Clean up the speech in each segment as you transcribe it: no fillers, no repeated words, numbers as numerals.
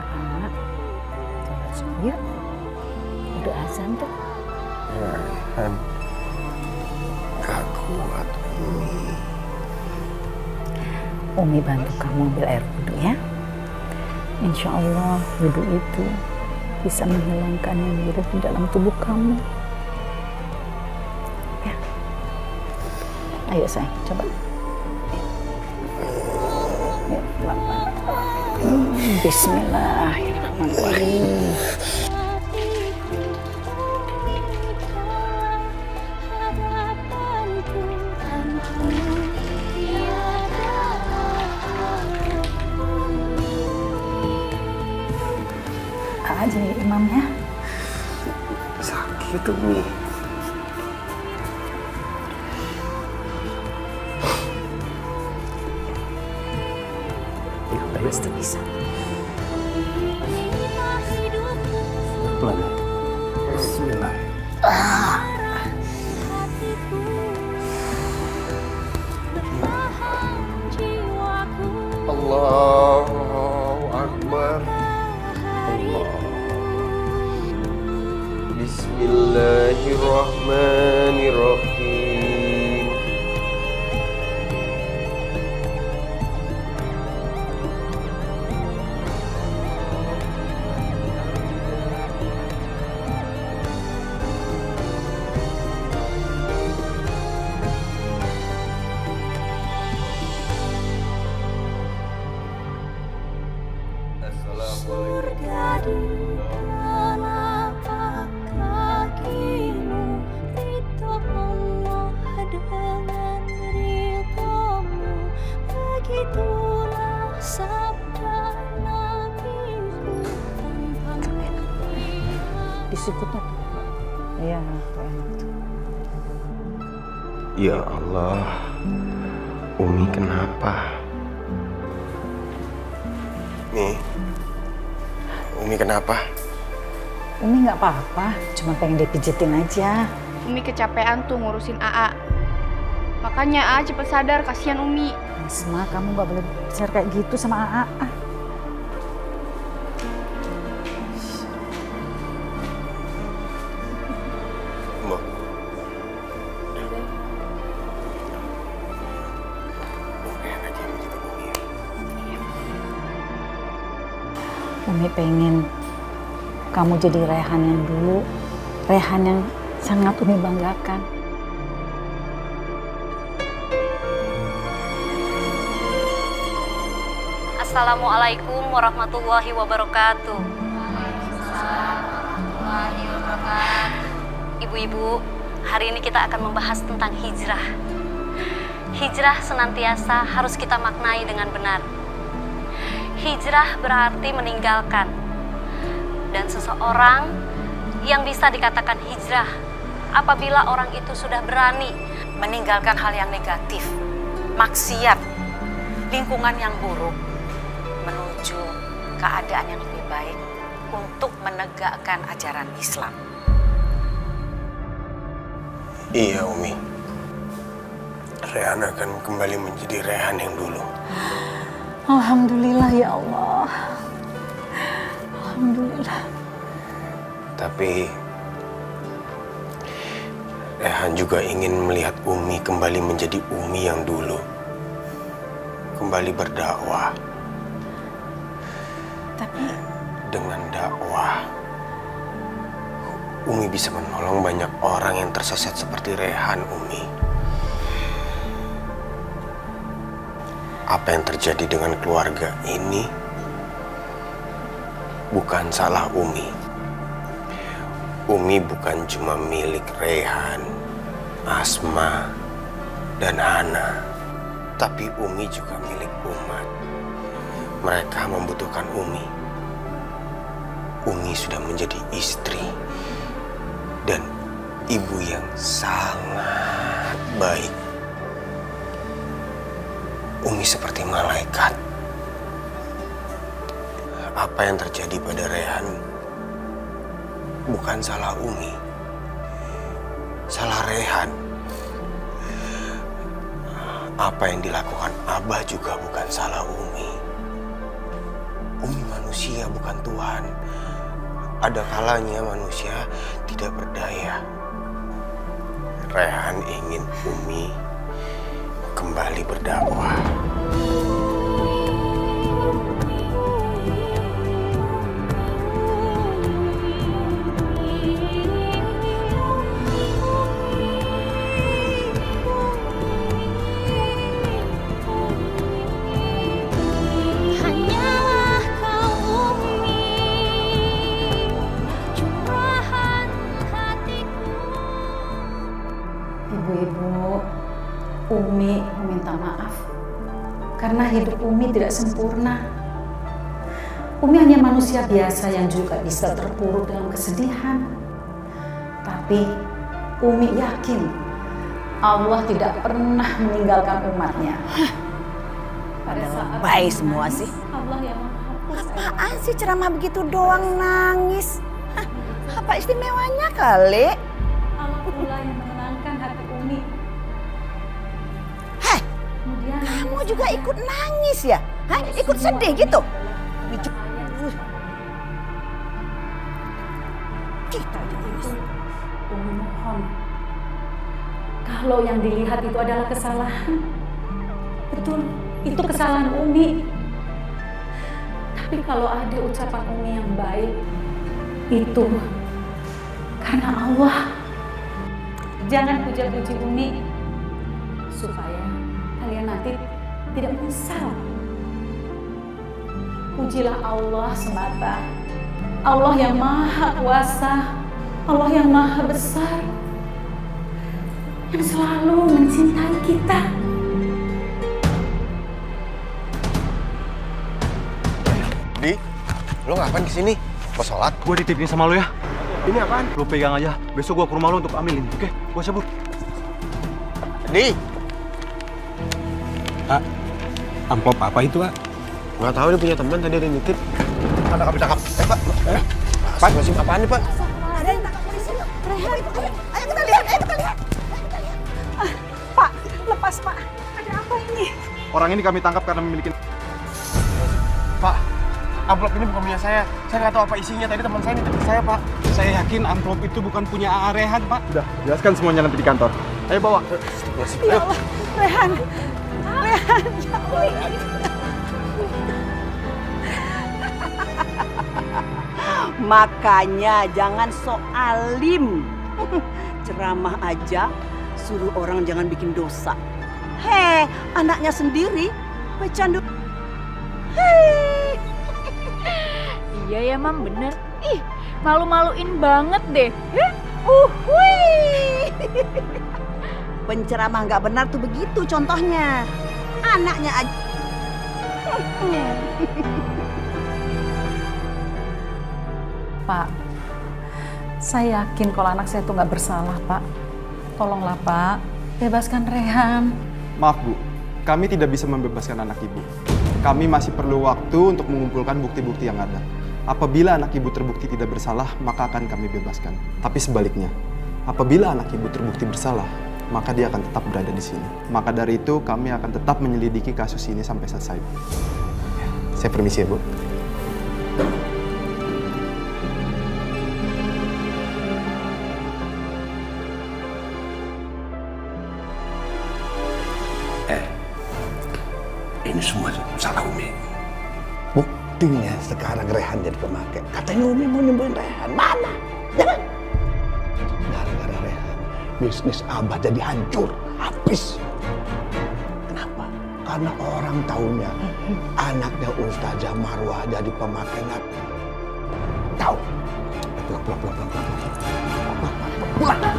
Sholat subuh yuk. Udah azan tuh. Raihan, gak kuat Umi. Umi bantu kamu ambil air wudhu ya. Insya Allah wudhu itu bisa menghilangkan yang buruk di dalam tubuh kamu. Ya. Ayo sayang, coba. Ya, pelan-pelan. Bismillahirrahmanirrahim. Aja ya imam ya. Sakit Umi. Pasti bisa. Pelan. Bismillah. Allahu Akbar. Bismillahirrahmanirrahim. Assalamualaikum. Disikutnya tuh. Iya, enak tuh. Ya Allah, Umi kenapa? Umi kenapa? Umi nggak apa-apa, cuma pengen dipijitin aja. Umi kecapean tuh ngurusin AA. Makanya AA cepet sadar, kasihan Umi. Asma, kamu nggak boleh bicara kayak gitu sama AA. Mbak. Umi pengen kamu jadi Rehan yang dulu, Rehan yang sangat Umi banggakan. Assalamualaikum warahmatullahi wabarakatuh. Ibu-ibu, hari ini kita akan membahas tentang hijrah. Hijrah senantiasa harus kita maknai dengan benar. Hijrah berarti meninggalkan. Dan seseorang yang bisa dikatakan hijrah apabila orang itu sudah berani meninggalkan hal yang negatif, maksiat, lingkungan yang buruk, menuju keadaan yang lebih baik untuk menegakkan ajaran Islam. Iya Umi, Rehan akan kembali menjadi Rehan yang dulu. Alhamdulillah ya Allah. Alhamdulillah. Tapi Rehan juga ingin melihat Umi kembali menjadi Umi yang dulu. Kembali berdakwah. Tapi dengan dakwah, Umi bisa menolong banyak orang yang tersesat seperti Rehan, Umi. Apa yang terjadi dengan keluarga ini bukan salah Umi. Umi bukan cuma milik Rehan, Asma, dan Hana, tapi Umi juga milik umat. Mereka membutuhkan Umi. Umi sudah menjadi istri dan ibu yang sangat baik. Umi seperti malaikat. Apa yang terjadi pada Rehan bukan salah Umi, salah Rehan. apa yang dilakukan Abah juga bukan salah Umi. Umi manusia bukan Tuhan. Ada kalanya manusia tidak berdaya. Rehan ingin Umi kembali berdakwah. Hanyalah kau Umi, curahan hatiku. Ibu-ibu, Umi meminta maaf karena hidup Umi tidak sempurna. Umi hanya manusia biasa yang juga bisa terpuruk dalam kesedihan. Tapi Umi yakin Allah tidak pernah meninggalkan umatnya. Padahal baik semua sih. Allah yang menghapus Apaan sih ceramah begitu doang nangis? Hah, apa istimewanya kali? Allah pula yang menenangkan hati Umi. Heh, Kemudian kamu juga ikut nangis ya? Hah, ikut sedih gitu? Kita aja nangis. Umi mohon, kalau yang dilihat itu adalah kesalahan, betul, itu kesalahan Umi. Tapi kalau ada ucapan Umi yang baik, itu karena Allah. Jangan puja-puji Umi, supaya kalian nanti tidak menyesal. Pujilah Allah semata, Allah yang maha kuasa, Allah yang maha besar, yang selalu mencintai kita. Di, lo ngapain kesini? Mau sholat? Gue dititipin sama lo ya. Ini apaan? Lo pegang aja. Besok gue ke rumah lo untuk ambilin. Oke, gue cabut. Di, Pak, amplop apa itu, Pak? nggak tahu dia punya teman tadi ada yang nitip. Ada kami tangkap. Pak, Pak, masih apaan nih Pak? Ada yang tangkap polisi. Rehan, ayo kita lihat, ayo kita lihat. Pak, lepas Pak. Ada apa ini? Orang ini kami tangkap karena memiliki... Pak, amplop ini bukan punya saya. Saya nggak tahu apa isinya. Tadi teman saya nitip ke saya, Pak. Saya yakin amplop itu bukan punya A.A. Rehan, Pak. Udah, jelaskan semuanya nanti di kantor. Ayo bawa. Ya Allah, Rehan. Rehan, ya Allah. Makanya jangan sok alim. Ceramah aja suruh orang jangan bikin dosa. Hei, anaknya sendiri bercandu. Hei. Iya ya Mam, bener. Ih, malu-maluin banget deh. Uhuy. Penceramah nggak benar tuh begitu contohnya. Anaknya aja. Pak, saya yakin kalau anak saya itu nggak bersalah, Pak. Tolonglah Pak, bebaskan Rehan. Maaf Bu, kami tidak bisa membebaskan anak ibu. Kami masih perlu waktu untuk mengumpulkan bukti-bukti yang ada. Apabila anak ibu terbukti tidak bersalah, maka akan kami bebaskan. Tapi sebaliknya, apabila anak ibu terbukti bersalah, maka dia akan tetap berada di sini. Maka dari itu, kami akan tetap menyelidiki kasus ini sampai selesai. Saya permisi ya, Bu. Ini semua salah Umi. Buktinya sekarang Rehan jadi pemakai. Katanya Umi mau nyembuhin Rehan. Mana? Ya. Gara-gara Rehan, bisnis Abah jadi hancur, habis. Kenapa? Karena orang taunya anaknya Ustazah Marwah jadi pemakai narkoba. Tahu? Pulang.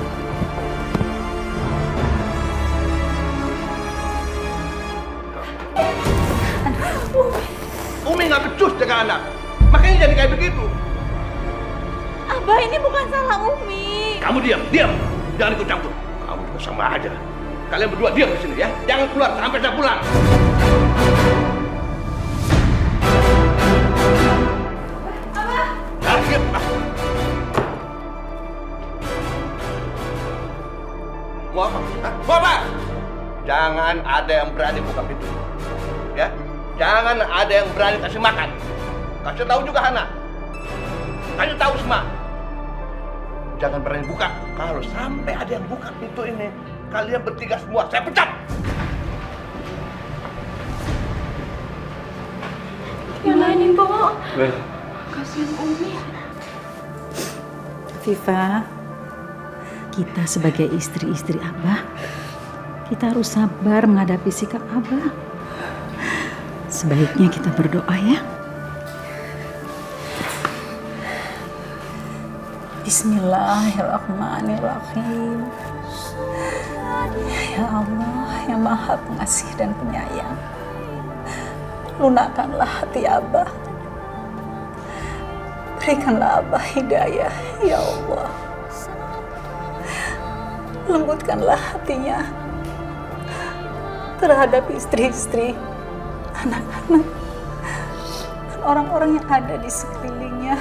Umi nggak becus jaga anak, makanya jadi kayak begitu. Abah, ini bukan salah Umi. Kamu diam, jangan ikut campur. Kamu juga sama aja. Kalian berdua diam di sini ya, jangan keluar sampai saya pulang. Abah. Diam. Mau apa? Hah? Mau apa? Jangan ada yang berani buka pintu. Ya, jangan ada yang berani kasih makan. Kasih tahu juga Hana. Kasih tahu semua. Jangan berani buka. Kalau sampai ada yang buka pintu ini, kalian bertiga semua saya pecat. Nyalain, Mbok. Kasihan Umi. Viva, kita sebagai istri-istri Abah, kita harus sabar menghadapi sikap Abah. Sebaiknya kita berdoa ya. Bismillahirrahmanirrahim. Ya Allah yang Maha Pengasih dan Penyayang, lunakkanlah hati Abah. Berikanlah Abah hidayah, ya Allah. Lembutkanlah hatinya terhadap istri-istri, anak-anak, dan orang-orang yang ada di sekelilingnya.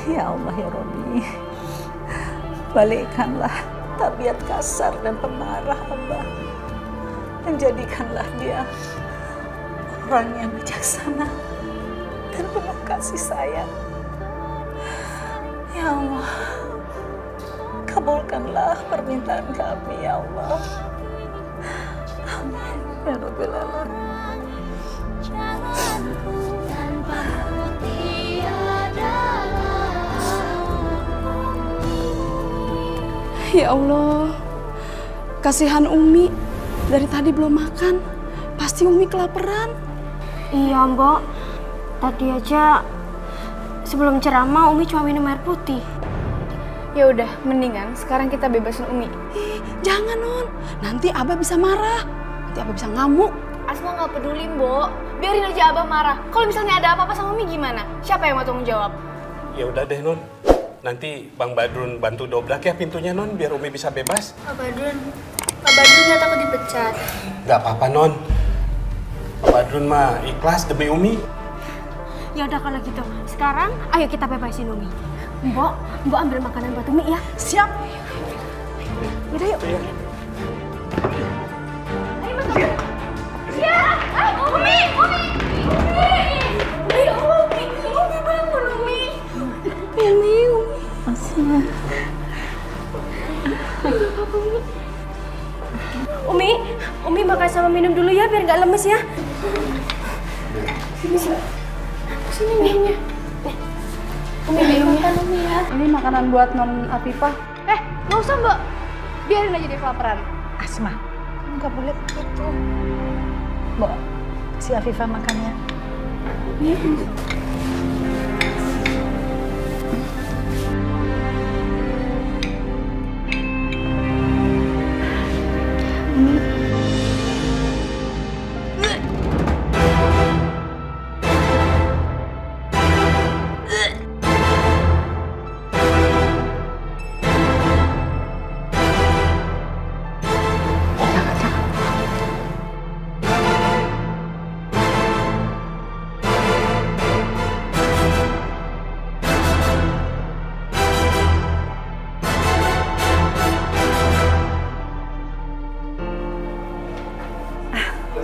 Ya Allah ya Rabbi, balikkanlah tabiat kasar dan pemarah Abah, dan jadikanlah dia orang yang bijaksana dan penuh kasih sayang. Ya Allah, kabulkanlah permintaan kami ya Allah. Amin ya Rabbil Alamin. Ya Allah, kasihan Umi. Dari tadi belum makan. Pasti Umi kelaparan. Iya, Mbok. Tadi aja sebelum ceramah Umi cuma minum air putih. Ya udah, mendingan sekarang kita bebasin Umi. Jangan, Non. Nanti Abah bisa marah. Nanti Abah bisa ngamuk. Asma nggak peduli, Mbok. Biarin aja Abah marah. Kalau misalnya ada apa-apa sama Umi gimana? Siapa yang mau tanggung jawab? Ya udah deh, Non. Nanti Bang Badrun bantu dobrak ya pintunya, Non, biar Umi bisa bebas. Pak Badrun nggak takut dipecat? Nggak apa-apa, Non. Pak Badrun mah ikhlas demi Umi. Ya udah kalau gitu. Sekarang ayo kita bebasin Umi. Mbok ambil makanan buat Umi ya. Siap. Yaudah yuk. Iya. Ayo masuk. Ya, Umi bangun Umi. Asma. Umi makan sama minum dulu ya biar nggak lemes ya. Sini minumnya. Umi minum ya. Umi ya. Ini makanan buat Non Afifah. Nggak usah, Mbak. Biarin aja dia kelaparan. Asma, kamu nggak boleh begitu. Mbak, kasih Afifah makannya.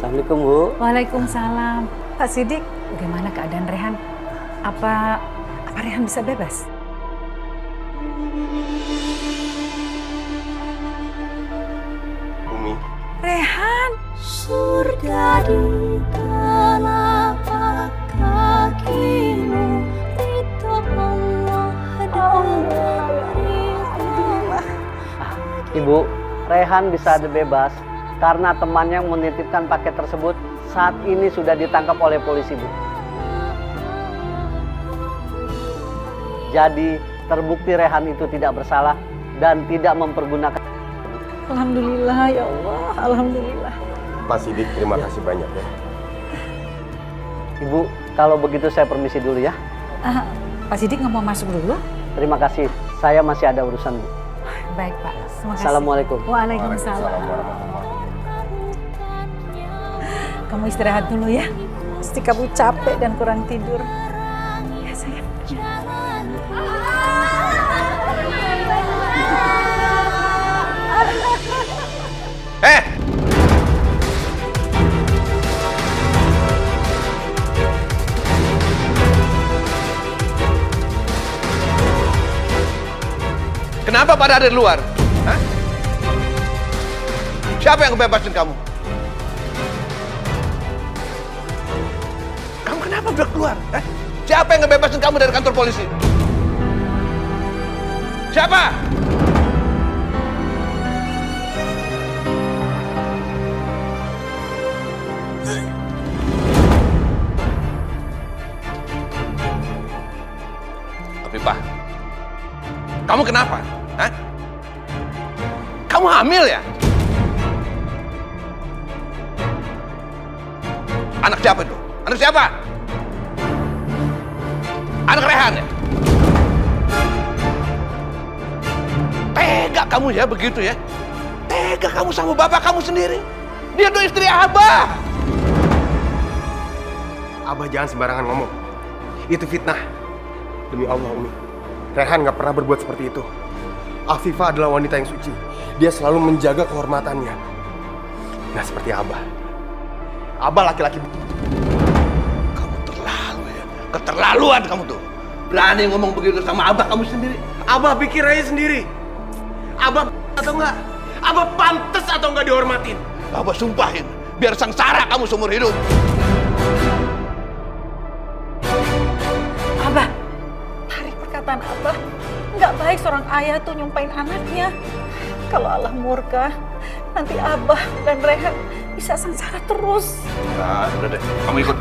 Assalamualaikum, Bu. Waalaikumsalam. Pak Sidik, bagaimana keadaan Rehan? Apa Rehan bisa bebas? Umi, Rehan! Surga di telapak kakimu, ridho Allah dan ridho. Ibu, Rehan bisa bebas karena temannya yang menitipkan paket tersebut saat ini sudah ditangkap oleh polisi, Bu. Jadi terbukti Rehan itu tidak bersalah dan tidak mempergunakan. Alhamdulillah ya Allah, alhamdulillah. Pak Sidik, terima kasih banyak ya. Ibu, kalau begitu saya permisi dulu ya. Pak Sidik nggak mau masuk dulu? Terima kasih, saya masih ada urusan, Bu. Baik Pak, terima kasih. Assalamualaikum. Waalaikumsalam. Kamu istirahat dulu ya. Pasti kamu capek dan kurang tidur. Ya sayang. Kenapa pada ada di luar? Hah? Siapa yang ngebebasin kamu? Kamu kenapa udah keluar? Hah? Siapa yang ngebebasin kamu dari kantor polisi? Siapa? Afifah, kamu kenapa? Hah? Kamu hamil ya? Anak siapa itu? Anak siapa? Anak Rehan ya? Tega kamu ya begitu ya? Tega kamu sama bapak kamu sendiri. Dia tuh istri Abah. Abah jangan sembarangan ngomong. Itu fitnah. Demi Allah, Umi. Rehan nggak pernah berbuat seperti itu. Afifah adalah wanita yang suci. Dia selalu menjaga kehormatannya. Nah, seperti Abah. Abah laki-laki. Kamu terlalu ya. Keterlaluan kamu tuh. Berani ngomong begitu sama Abah kamu sendiri. Abah pikir aja sendiri. Abah atau enggak? Abah pantas atau enggak dihormatin? Abah sumpahin. Biar sengsara kamu seumur hidup. Abah, tarik perkataan Abah. Nggak baik seorang ayah tuh nyumpain anaknya. Kalau Allah murka, nanti Abah dan Rehan bisa sengsara terus. Nah, udah deh. Kamu ikut.